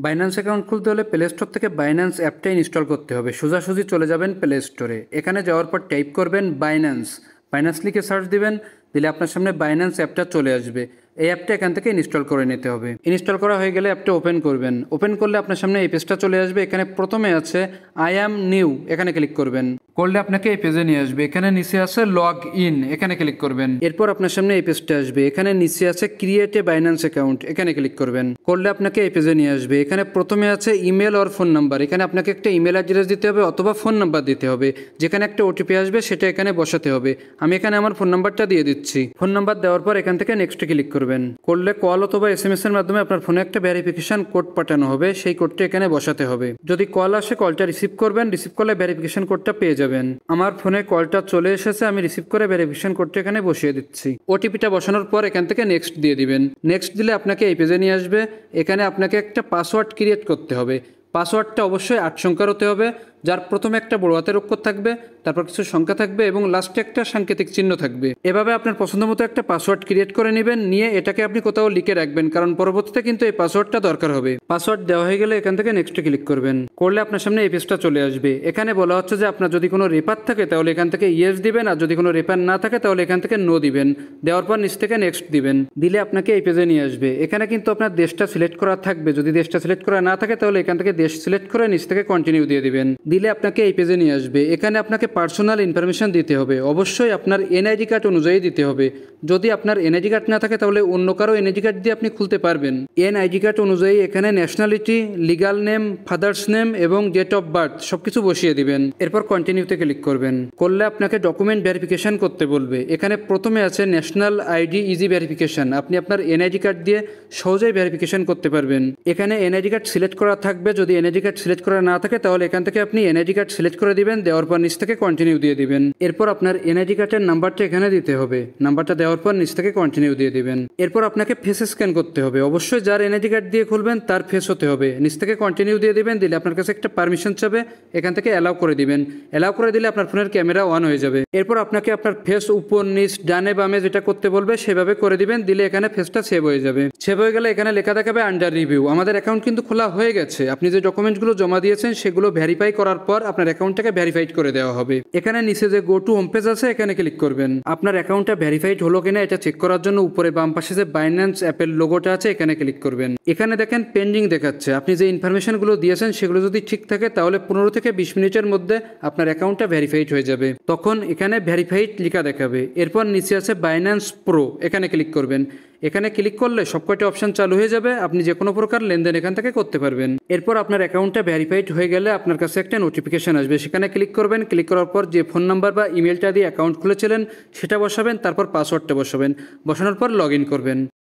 Binance account খুলতে হলে play store থেকে বাইন্যান্স অ্যাপটা ইনস্টল করতে হবে। সোজাসুজি চলে যাবেন প্লে স্টোরে। এখানে যাওয়ার পর টাইপ করবেন বাইন্যান্স। বাইন্যান্স লিখে সার্চ দিবেন, দিলে আপনার সামনে বাইন্যান্স অ্যাপটা চলে আসবে। এই অ্যাপটা এখান থেকে ইনস্টল করে নিতে হবে। ইনস্টল করা হয়ে গেলে অ্যাপটা ওপেন করবেন। ওপেন করলে আপনার সামনে এই পেজটা চলে আসবে। এখানে প্রথমে আছে আই অ্যাম নিউ, এখানে ক্লিক করবেন। করলে আপনাকে এই পেজে নিয়ে আসবে। এখানে নিচে আছে লগ ইন, এখানে ক্লিক করবেন। এরপর আপনার সামনে এই পেজটা আসবে। এখানে নিচে আছে ক্রিয়েট এ বাইন্যান্স অ্যাকাউন্ট, এখানে ক্লিক করবেন। করলে আপনাকে এই পেজে নিয়ে আসবে। এখানে প্রথমে আছে ইমেল অর ফোন নাম্বার। এখানে আপনাকে একটা ইমেল অ্যাড্রেস দিতে হবে অথবা ফোন নাম্বার দিতে হবে। যেখানে একটা ওটিপি আসবে সেটা এখানে বসাতে হবে। আমি এখানে আমার ফোন নাম্বারটা দিয়ে দিচ্ছি। ফোন নাম্বার দেওয়ার পর এখান থেকে নেক্সট ক্লিক করবেন। করলে কল অথবা এসএমএস এর মাধ্যমে আপনার ফোনে একটা ভেরিফিকেশন কোড পাঠানো হবে। সেই কোডটা এখানে বসাতে হবে। যদি কল আসে কলটা রিসিভ করবেন। রিসিভ করলে ভেরিফিকেশন কোডটা পেয়ে যাবেন। আমার ফোনে কলটা চলে এসেছে, আমি রিসিভ করে ভেরিফিকেশন কোডটা এখানে বসিয়ে দিচ্ছি। ওটিপিটা বসানোর পর এখান থেকে নেক্সট দিয়ে দিবেন। নেক্সট দিলে আপনাকে এই পেজে নিয়ে আসবে। এখানে আপনাকে একটা পাসওয়ার্ড ক্রিয়েট করতে হবে। পাসওয়ার্ডটা অবশ্যই 8 সংখ্যার হতে হবে, যার প্রথমে একটা বড় হাতের অক্ষর থাকবে, তারপর কিছু সংখ্যা থাকবে এবং লাস্টে একটা সাংকেতিক চিহ্ন থাকবে। এভাবে আপনার পছন্দ মতো একটা পাসওয়ার্ড ক্রিয়েট করে নেবেন। নিয়ে এটাকে আপনি কোথাও লিখে রাখবেন, কারণ পরবর্তীতে কিন্তু এই পাসওয়ার্ডটা দরকার হবে। পাসওয়ার্ড দেওয়া হয়ে গেলে এখান থেকে নেক্সটে ক্লিক করবেন। করলে আপনার সামনে এই পেজটা চলে আসবে। এখানে বলা হচ্ছে যে আপনার যদি কোনো রেপার থাকে তাহলে এখান থেকে ইয়েস দিবেন, আর যদি কোনো রেপার না থাকে তাহলে এখান থেকে নো দিবেন। দেওয়ার পর নিচ থেকে নেক্সট দিবেন। দিলে আপনাকে এই পেজে নিয়ে আসবে। এখানে কিন্তু আপনার দেশটা সিলেক্ট করা থাকবে। যদি দেশটা সিলেক্ট করা না থাকে তাহলে এখান থেকে দেশ সিলেক্ট করে নিচ থেকে কন্টিনিউ দিয়ে দিবেন। দিলে আপনাকে এই পেজে নিয়ে আসবে। এখানে আপনাকে পার্সোনাল ইনফরমেশন দিতে হবে। অবশ্যই আপনার এনআইডি কার্ড অনুযায়ী দিতে হবে। যদি আপনার এনআইডি কার্ড না থাকে তাহলে অন্য কারো এনআইডি কার্ড দিয়ে আপনি খুলতে পারবেন। এনআইডি কার্ড অনুযায়ী এখানে nationality, legal name, father's name এবং ডেট অফ বার্থ সবকিছু বসিয়ে দিবেন। এরপর কন্টিনিউতে ক্লিক করবেন। করলে আপনাকে ডকুমেন্ট ভেরিফিকেশন করতে বলবে। এখানে প্রথমে আছে ন্যাশনাল আইডি ইজি ভেরিফিকেশন। আপনি আপনার এনআইডি কার্ড দিয়ে সহজেই ভেরিফিকেশন করতে পারবেন। এখানে এনআইডি কার্ড সিলেক্ট করা থাকবে। যদি এনআইডি কার্ড সিলেক্ট করা না থাকে তাহলে এখান থেকে আপনি এনআইডি কার্ড সিলেক্ট করে দিবেন। দেওয়ার পর নিচ থেকে কন্টিনিউ দিয়ে দিবেন। এরপর আপনার এনআইডি কার্ডের নাম্বারটা এখানে দিতে হবে। নাম্বারটা দেওয়ার পর নিচ থেকে কন্টিনিউ দিয়ে দিবেন। এরপর আপনাকে ফেস স্ক্যান করতে হবে। অবশ্যই যার এনআইডি কার্ড দিয়ে খুলবেন তার ফেস হতে হবে। নিচ থেকে কন্টিনিউ দিয়ে দিবেন। দিলে আপনার কাছে একটা পারমিশন চাবে, এখান থেকে অ্যালাউ করে দিবেন। অ্যালাউ করে দিলে আপনার ফোনের ক্যামেরা অন হয়ে যাবে। এরপর আপনাকে আপনার ফেস উপর নিচ ডানে বামে যেটা করতে বলবে সেভাবে করে দিবেন। দিলে এখানে ফেসটা সেভ হয়ে যাবে। সেভ হয়ে গেলে এখানে লেখা দেখাবে আন্ডার রিভিউ। আমাদের অ্যাকাউন্ট কিন্তু খোলা হয়ে গেছে। আপনি যে ডকুমেন্টসগুলো জমা দিয়েছেন সেগুলো ভেরিফাই করার পর আপনার অ্যাকাউন্টটাকে ভেরিফাইড করে দেওয়া হবে। এখানে নিচে যে গো টু হোম পেজ আছে এখানে ক্লিক করবেন। আপনার অ্যাকাউন্টটা ভেরিফাইড হলো কিনা এটা চেক করার জন্য উপরে বাম পাশে যে বাইন্যান্স অ্যাপের লোগোটা আছে এখানে ক্লিক করবেন। এখানে দেখেন পেন্ডিং দেখাচ্ছে। আপনি যে ইনফরমেশনগুলো দিয়েছেন সেগুলো যদি ঠিক থাকে তাহলে 15 থেকে 20 মিনিটের মধ্যে আপনার অ্যাকাউন্টটা ভেরিফাইড হয়ে যাবে। তখন এখানে ভেরিফাইড লেখা দেখাবে। এরপর নিচে আছে বাইন্যান্স প্রো, এখানে ক্লিক করবেন। এখানে ক্লিক করলে সবকটা অপশন চালু হয়ে যাবে। আপনি যে কোনো প্রকার লেনদেন এখান থেকে করতে পারবেন। এরপর আপনার অ্যাকাউন্টটা ভেরিফাইড হয়ে গেলে আপনার কাছে একটা নোটিফিকেশন আসবে। সেখানে ক্লিক করবেন। ক্লিক করার পর যে ফোন নাম্বার বা ইমেলটা দিয়ে অ্যাকাউন্ট খুলেছিলেন সেটা বসাবেন। তারপর পাসওয়ার্ডটা বসাবেন। বসানোর পর লগ ইন করবেন।